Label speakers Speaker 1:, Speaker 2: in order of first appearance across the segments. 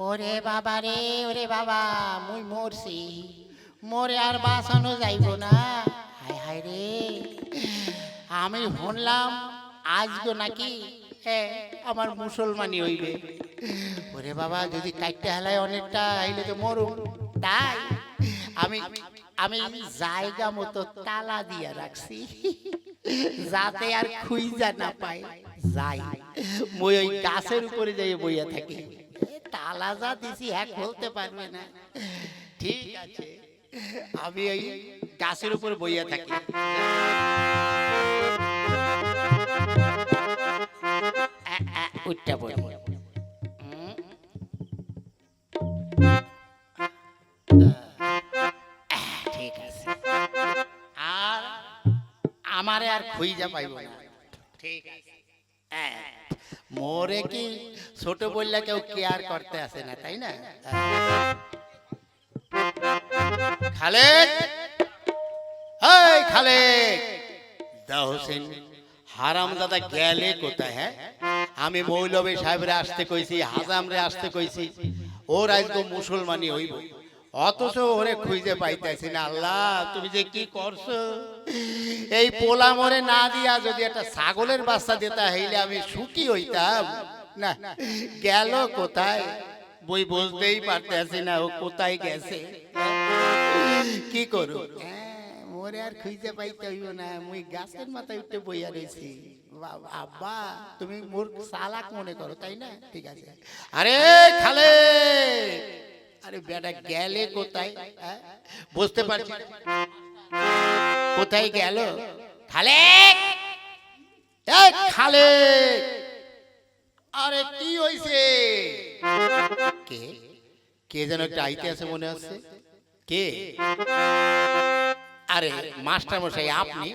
Speaker 1: ওরে বাবা রে, ওরে বাবা, মুই মরছি, মরে আর বাঁচানো যাইব না। হায় হায় রে, আমি শুনলাম আজগো নাকি আমার মুসলমানি হইবে। ওরে বাবা, যদি কাটতে হেলায় অনেকটা আইলে তো মরুম। তাই আমি আমি জায়গা মতো তালা দিয়া রাখছি, যাতে আর খুঁজা না পায়। যাই মই ওই গাছের উপরে যাই বইয়া থাকি, তালা যা দিছি হ্যাঁ খুলতে পারবে না। ঠিক আছে, আমি ওই গাছের উপর বইয়া থাকি। উঠটা বই, ঠিক আছে, আর আমারে আর খুঁজা পাইব না। ঠিক আছে, মোরে কি ছোট বললে কেউ কেয়ার করতে আসে না, তাই না? খালেদ, এই খালেদ, দাও হোসেন, হারামজাদা গেলে কোথায়? হ্যাঁ, আমি মৌলভী সাহেবরে আসতে কইছি, হাজামরে আসতে কইছি, ওর আজকে মুসলমানি হইব, অথচ ওরে খুঁজে পাইতেছি না। আল্লাহ, তুমি যে কি করছো! এই পোলা মরে না দিয়া যদি একটা ছাগলের বাচ্চা দিতা হইলে আমি সুখী হইতাম। না, গেল কোথায় বই বুঝতেই পারতেছি না, ও কোথায় গেছে। কি করো, মোরে আর খুঁজে পাইতে হইব না, মুই গাছের মাথায় উঠে বইয়া রয়েছি। আব্বা, তুমি মোর চালাক মনে করো, তাই না? ঠিক আছে। আরে খালে, আরে বেটা গেলে কোথায়? বুঝতে পারছি কোথায় গেল। খালে, খালে, আরে কি হইছে? কে কে যেন একটা আইতে আছে মনে হচ্ছে। কে? আরে মাস্টার মশাই আপনি?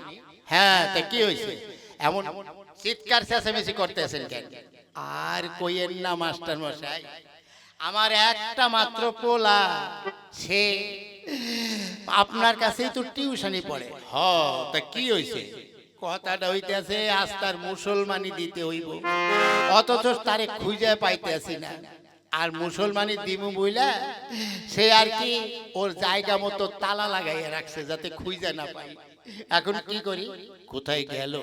Speaker 1: হ্যাঁ, তা কি হয়েছে? এমন চিৎকার চেঁচামেচি করতে আছেন কেন? আর কইয়েন না মাস্টার মশাই, আমার একটা মাত্র পোলা, সে আপনার কাছেই তো টিউশনি পড়ে। হ, তা কি হয়েছে? কথাটা হইতেছে আজ তার মুসলমানি দিতে হইব, অথচ তারে খুঁজে পাইতে আসি না। আর মুসলমানি দিমু বইলা সে আর কি ওর জায়গা মতো তালা লাগাইয়া রাখছে যাতে খুঁজে না পাই। এখন কি করি? কোথায় গেল?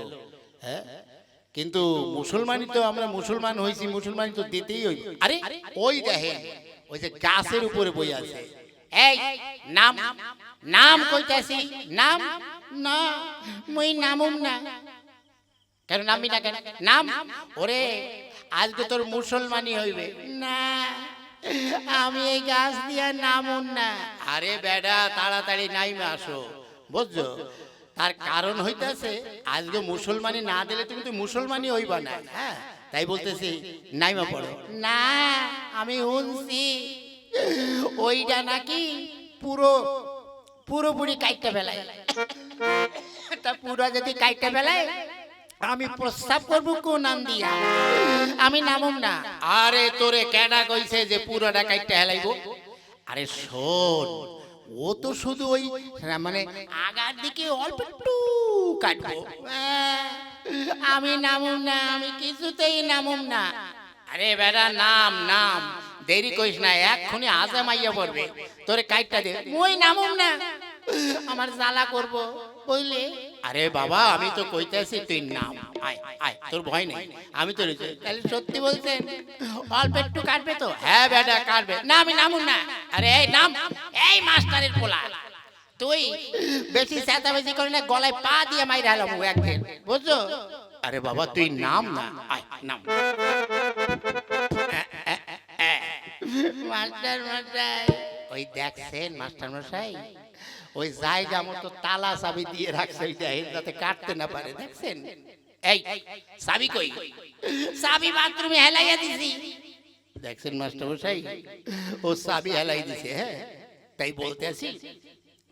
Speaker 1: হ্যাঁ, কিন্তু মুসলমানি তো আমরা মুসলমান হইছি, মুসলমানি তো দিতেই হইব। আরে ওই দেখেন, ওই যে গাছের উপরে বই আছে। এই নাম, নাম কইতাছি, নাম। না, মুই নামুম না। কেন নামবি না কেন? নাম। ওরে, আজকে তোর মুসলমানি হইবে না, আমি এই গাছ দিয়া নামুন না। আরে বেডা, তাড়াতাড়ি নাইমে আসো, বুঝছো? তার কারণ হইতেছে আজকে মুসলমানি না দিলে তুমি তো মুসলমানি হইবা না। হ্যাঁ, তাই বলতেছি নাইমা পড়ো। না, আমি শুনছি ওইটা নাকি পুরোপুরি কাইটটা ফেলায়। তা পুরো যদি কাইটটা ফেলায় আমি প্রস্তাব করব কোন নাম দিয়া? আমি নামুম না। আরে তোরে কেডা কইছে যে পুরোটা কাইটটা হেলাইবো? আরে শোন, ও তো শুধু ওই মানে আগার দিকে অল্প একটু কাটবো। আমি নামুম না, আমি কিছুতেই নামুম না। আরে বেটা নাম, নাম, দেরি করিস না, এক্ষুনি আজাম আইয়া পড়বে, তোরে কাইটটা দে। মই নামুম না, আমার জ্বালা করবো বইলে। আরে বাবা, আমি তো কইতেছি তুই নাম, আয় আয়, তোর ভয় নেই, আমি তো রয়েছে। তাহলে সত্যি বলছেন অল্প একটু কাটবে তো? হ্যাঁ বেটা কাটবে। না, আমি নামুম না। আরে এই নাম, এই মাস্টারের পোলা, তুই বেশি চেঁচামেচি করে না, গলায় পা দিয়ে মাইরা হলাম একদিন, বুঝছো? আরে বাবা তুই নাম না, আয় নাম। মাস্টার মশাই, ওই দেখছেন মাস্টার মশাই, ওই জায়গা মতো তালা চাবি দিয়ে রাখছে যাতে কাটতে না পারে, দেখছেন? এই চাবি কই? চাবি বাথরুমে হেলাইয়া দিছি। দেখছেন মাস্টার মশাই, ও চাবি হেলাই দিছে। হ্যাঁ, তাই বলতে আছি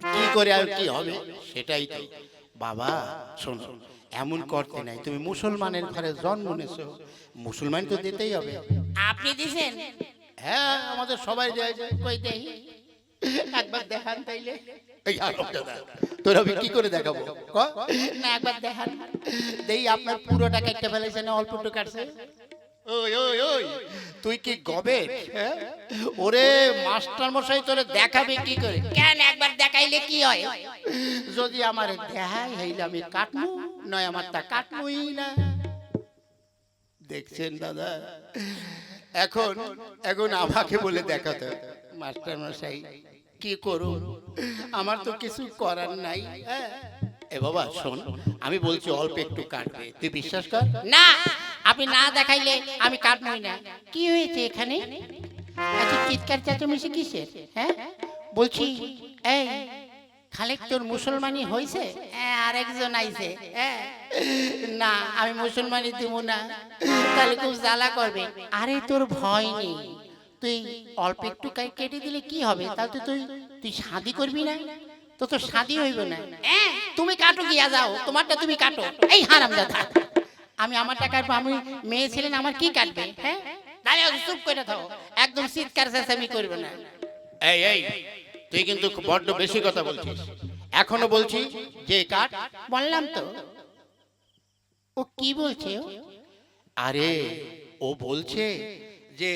Speaker 1: কি করে আর কি হবে সেটাই তো। বাবা শোনো, এমন করতে নাই, তুমি মুসলমানের ঘরে জন্ম নিয়েছো, মুসলমান তো দিতেই হবে। আপনি দিছেন? হ্যাঁ, আমাদের সবাই যায় যায়। কই দেই, একবার দেখান তাইলে। এই দাদা, তোর আমি কি করে দেখাবো? না একবার দেখান দেই, আপনার পুরোটা কেটে ফেলেছে না অল্প একটু কাটছে? ওই ওই ওই তুই কি গবে? হ্যাঁ? ওরে মাস্টার মশাই তোরে দেখাবে কি করে?
Speaker 2: কেন একবার দেখাইলে কি হয়?
Speaker 1: যদি আমার দেখাই হইলে আমি কাটমু, নয় আমার তা কাটমুই না। দেখছেন দাদা, এখন এখন আমাকে বলে দেখাতে মাস্টার মশাই কি করব, আমার তো কিছু করার নাই। হ্যাঁ এ বাবা শোন, আমি বলছি অল্প একটু কাটবে, তুই বিশ্বাস কর।
Speaker 2: না, আপনি না দেখাইলে আমি কাটবই না। কি হয়েছে এখানে এত চিৎকার চেঁচামেচি কিসের? হ্যাঁ বলছি, এই খালেক তোর মুসলমানি হয়েছে? হ্যাঁ আরেকজন আইছে। হ্যাঁ না আমি মুসলমানি দিব না, তাহলে খুব জ্বালা করবে। আরে তোর ভয় নেই, তুই অল্প একটু কেটে দিলে কি হবে? তাহলে তো তুই শাদি করবি না, তো শাদি হইব না। তুমি কাটো গিয়া যাও, তোমারটা তুমি কাটো। এই হারামজাদা, আমি আমার টাকার আমি মেয়ে ছিলেন, আমার কি কাটবে? হ্যাঁ তাহলে চুপ করে থাকো, একদম চিৎকার চেঁচামি করবে না।
Speaker 1: এই এই তুই কিন্তু বড্ড বেশি কথা বলছিস। এখনো বলছি যে কাট।
Speaker 2: বললাম তো। ও কি বলছে?
Speaker 1: আরে ও বলছে যে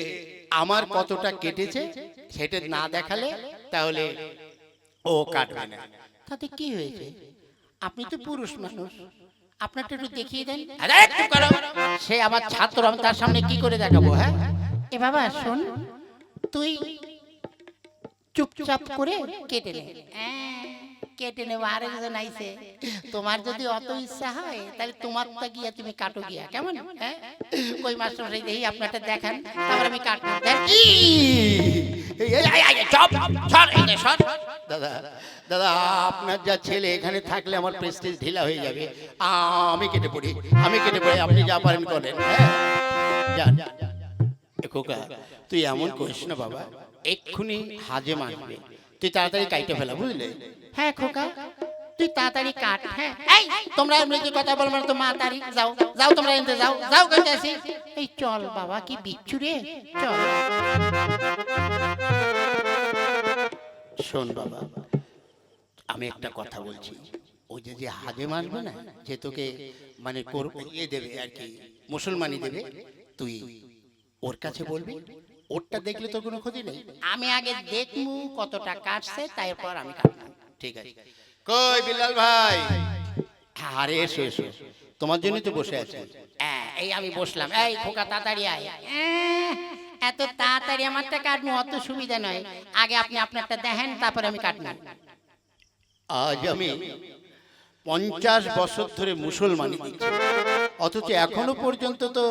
Speaker 1: আমার কতটা কেটেছে সেটা না দেখালে তাহলে ও কাটবে না।
Speaker 2: তাতে কি হয়েছে? আপনি তো পুরুষ মানুষ, আপনারটা একটু দেখিয়ে দেন।
Speaker 1: আরে একটু করো। সে আমার ছাত্র, আমি তার সামনে কি করে দেখাবো? হ্যাঁ
Speaker 2: এ বাবা শোন, তুই চুপচাপ করে কেটে নে। কেটে নেব, আরেকজন আইছে। তোমার যদি অত ইচ্ছা হয় তাহলে তোমারটা গিয়া তুমি কাটো গিয়া, কেমন? হ্যাঁ ওই মাস্টার দেখি আপনারটা দেখান, তারপর আমি কাটবো।
Speaker 1: দাদা দাদা, আপনার যা ছেলে এখানে থাকলে আমার প্রেস্টিজ ঢিলা হয়ে যাবে। আমি কেটে পড়ি, আমি কেটে পড়ি, আপনি যা পারেন করেন। হ্যাঁ যান। খোকা তুই এমন করিস না বাবা, এক্ষুনি হাজেম আসবে, তুই তাড়াতাড়ি কাইটে ফেলা, বুঝলে?
Speaker 2: হ্যাঁ খোকা তুই তাড়াতাড়ি কাট। হ্যাঁ এই তোমরা এমনি কি কথা বলবো না তো? মা তাড়ি যাও যাও, তোমরা এনতে যাও যাও, কাটে আসি। এই চল বাবা, কি বিচ্ছু রে, চল।
Speaker 1: শোন বাবা, আমি একটা কথা বলছি, ওই যে যে হাজেম আসবে না, যে তোকে মানে ইয়ে দেবে আর কি, মুসলমানি দেবে, তুই ওর কাছে বলবি, ওরটা দেখলে তো কোনো ক্ষতি নেই।
Speaker 2: আমি আগে দেখমু কতটা কাটছে, তারপর আমি কাটবো।
Speaker 1: ঠিক আছে। কই বিল্লাল ভাই? আরে এসো এসো, তোমার জন্যই তো বসে আছি।
Speaker 2: এই আমি বসলাম। এই খোকা তাড়াতাড়ি আয়। এত তাড়াতাড়ি আমারটা কাটবো অত সুবিধা নয়, আগে আপনি আপনারটা দেখেন, তারপর আমি কাটবো।
Speaker 1: আজ আমি 50 বছর ধরে মুসলমানি দিচ্ছি, অথচ এখনো পর্যন্ত তো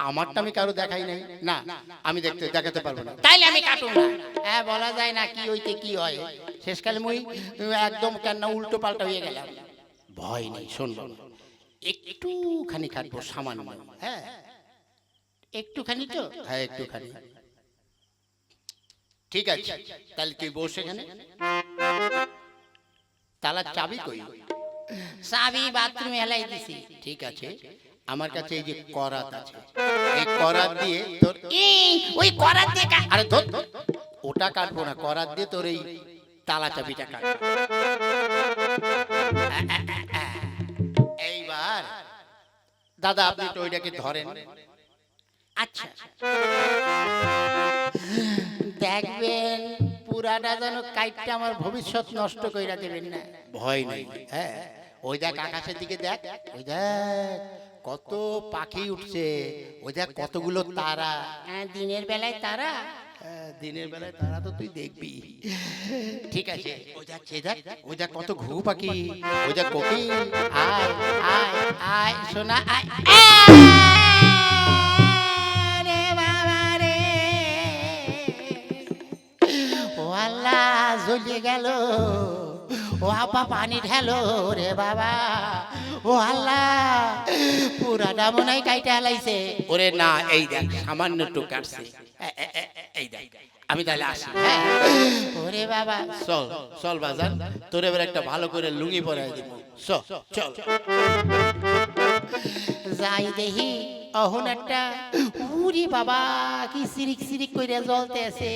Speaker 1: আমারটা আমি কারো দেখাই নাই। না আমি দেখাতে পারবো না।
Speaker 2: তাইলে আমি কাটুম না। হ্যাঁ বলা যায় না কি হইতে কি হয়, শেষকালে মুই একদম কেন উল্টো পাল্টা হয়ে গেলাম।
Speaker 1: ভয় নেই, শোনবো একটুখানি কাটবো, সামান্য। হ্যাঁ
Speaker 2: একটুখানি তো?
Speaker 1: হ্যাঁ একটুখানি। ঠিক আছে, তাহলে তুই বস এখানে। তালার চাবি কই?
Speaker 2: চাবি বাথরুমে এলাই দিছি।
Speaker 1: ঠিক আছে, আমার কাছে এই যে করাত আছে, এই করাত দিয়ে তোর
Speaker 2: ওই করাত দিয়ে
Speaker 1: আরে ধর, ওটা কাটবো না, করাত দিয়ে তোর এই তালা চাবিটা কাটবো। এইবার দাদা আপনি তো ওইটাকে ধরেন।
Speaker 2: আচ্ছা দেখবেন পুরাটা যেন কাইটটা আমার ভবিষ্যৎ নষ্ট কইরা দেবেন না।
Speaker 1: ভয় নেই। হ্যাঁ ওই দেখ আকাশের দিকে দেখ, ওই দেখ কত পাখি উঠছে, ওই দেখ কতগুলো তারা।
Speaker 2: দিনের বেলায় তারা?
Speaker 1: দিনের বেলায় তারা তো তুই দেখবি। ঠিক আছে, ওই দেখ সে দেখ, ওই দেখ কত ঘুঘু পাখি, ওই দেখ কোকিল।
Speaker 2: আয় আয় আয় সোনা আয়। রে বাবা রে, ও আল্লাহ জ্বলিয়ে গেল, ও আপা পানি ঢেলো রে বাবা, ও আল্লাহ পুরাটা মনে হয় কাইটা হালাইছে।
Speaker 1: ওরে না, এই দেখ সামান্য একটু কাটছে, এই দেখ। আমি তাহলে আসি।
Speaker 2: ওরে বাবা
Speaker 1: চল চল বাজান, তোর এবার একটা ভালো করে লুঙ্গি পরাই দিব। চল
Speaker 2: যাই দেখি অহন একটা, উরি বাবা কি সিরিক সিরিক করে জ্বলতে আছে।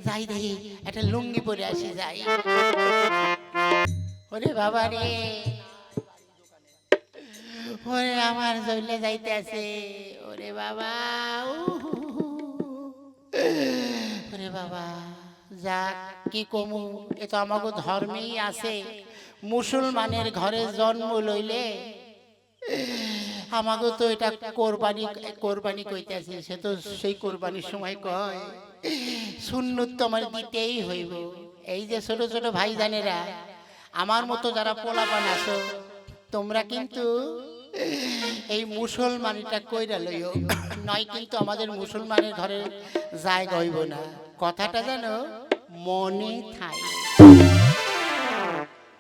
Speaker 2: যাই দেখি একটা লুঙ্গি পরে আসি, যাই। ওরে বাবা রে, ওরে আমার জ্বলে যাইতে আছে। ওরে বাবা ওরে বাবা, যাক কি কমু, এ তো আমাকে ধর্মেই আছে। মুসলমানের ঘরে জন্ম লইলে আমাকে তো এটা কোরবানি কোরবানি কইতেছে, সে তো সেই কোরবানির সময় কয় সুন্নত তো আমার দিতেই হইব। এই যে ছোট ছোট ভাইজানেরা, আমার মতো যারা পোলাপান আছো, তোমরা কিন্তু এই মুসলমানিটা কইরা লইও, নয় কিন্তু আমাদের মুসলমানের ঘরে জায়গা হইব না। কথাটা যেন মনে থাকে।